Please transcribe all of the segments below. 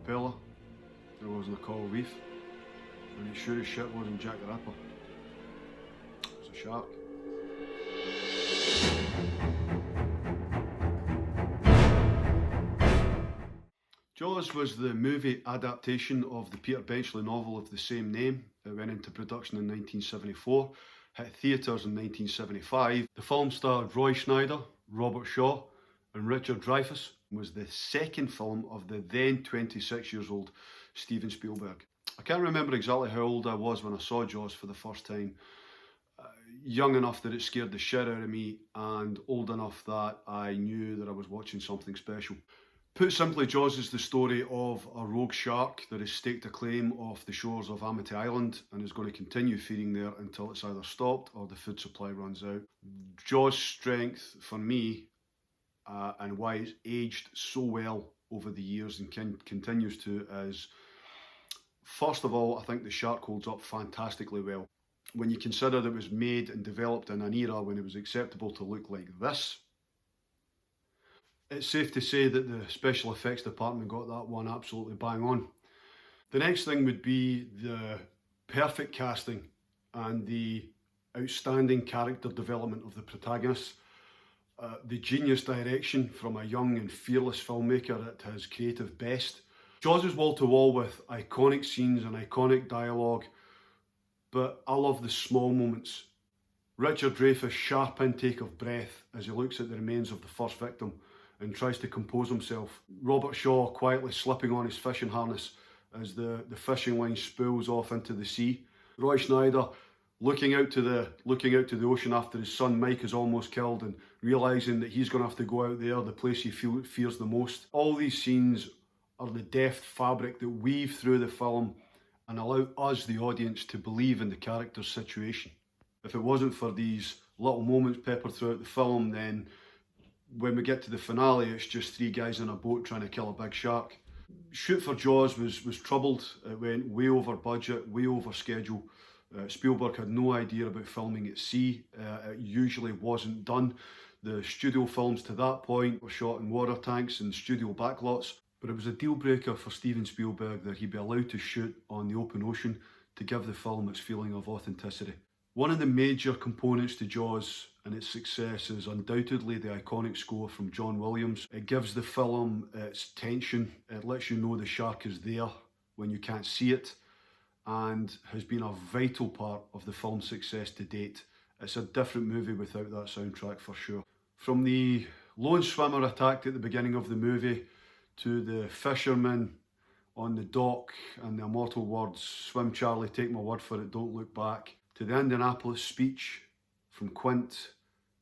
propeller, it wasn't a coral reef, and it sure as shit wasn't Jack the Ripper. It was a shark. Jaws was the movie adaptation of the Peter Benchley novel of the same name. It went into production in 1974, hit theatres in 1975. The film starred Roy Schneider, Robert Shaw and Richard Dreyfuss, and was the second film of the then 26 years old Steven Spielberg. I can't remember exactly how old I was when I saw Jaws for the first time. Young enough that it scared the shit out of me, and old enough that I knew that I was watching something special. Put simply, Jaws is the story of a rogue shark that has staked a claim off the shores of Amity Island and is going to continue feeding there until it's either stopped or the food supply runs out. Jaws' strength for me, and why it's aged so well over the years and continues to, is, first of all, I think the shark holds up fantastically well. When you consider that it was made and developed in an era when it was acceptable to look like this, it's safe to say that the special effects department got that one absolutely bang on. The next thing would be the perfect casting and the outstanding character development of the protagonists. The genius direction from a young and fearless filmmaker at his creative best. Jaws is wall to wall with iconic scenes and iconic dialogue, but I love the small moments. Richard Dreyfuss' sharp intake of breath as he looks at the remains of the first victim and tries to compose himself. Robert Shaw quietly slipping on his fishing harness as the fishing line spools off into the sea. Roy Schneider looking out to the ocean after his son Mike is almost killed and realising that he's going to have to go out there, the place he fears the most. All these scenes are the deft fabric that weave through the film and allow us, the audience, to believe in the character's situation. If it wasn't for these little moments peppered throughout the film, then when we get to the finale, it's just three guys in a boat trying to kill a big shark. Shoot for Jaws was troubled. It went way over budget, way over schedule. Spielberg had no idea about filming at sea. It usually wasn't done. The studio films to that point were shot in water tanks and studio backlots, but it was a deal breaker for Steven Spielberg that he'd be allowed to shoot on the open ocean to give the film its feeling of authenticity. One of the major components to Jaws and its success is undoubtedly the iconic score from John Williams. It gives the film its tension, it lets you know the shark is there when you can't see it, and has been a vital part of the film's success to date. It's a different movie without that soundtrack for sure. From the lone swimmer attacked at the beginning of the movie, to the fisherman on the dock and the immortal words, "Swim Charlie, take my word for it, don't look back," to the Indianapolis speech from Quint,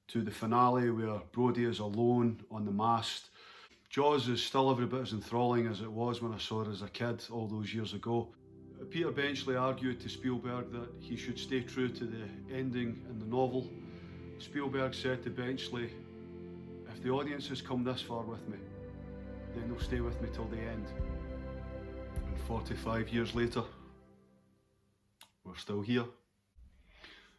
to the finale where Brody is alone on the mast. Jaws is still every bit as enthralling as it was when I saw it as a kid all those years ago. Peter Benchley argued to Spielberg that he should stay true to the ending in the novel. Spielberg said to Benchley, "If the audience has come this far with me, then they'll stay with me till the end." And 45 years later, we're still here.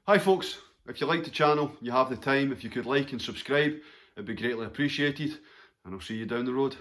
Hi folks, if you like the channel, you have the time, if you could like and subscribe, it'd be greatly appreciated, and I'll see you down the road.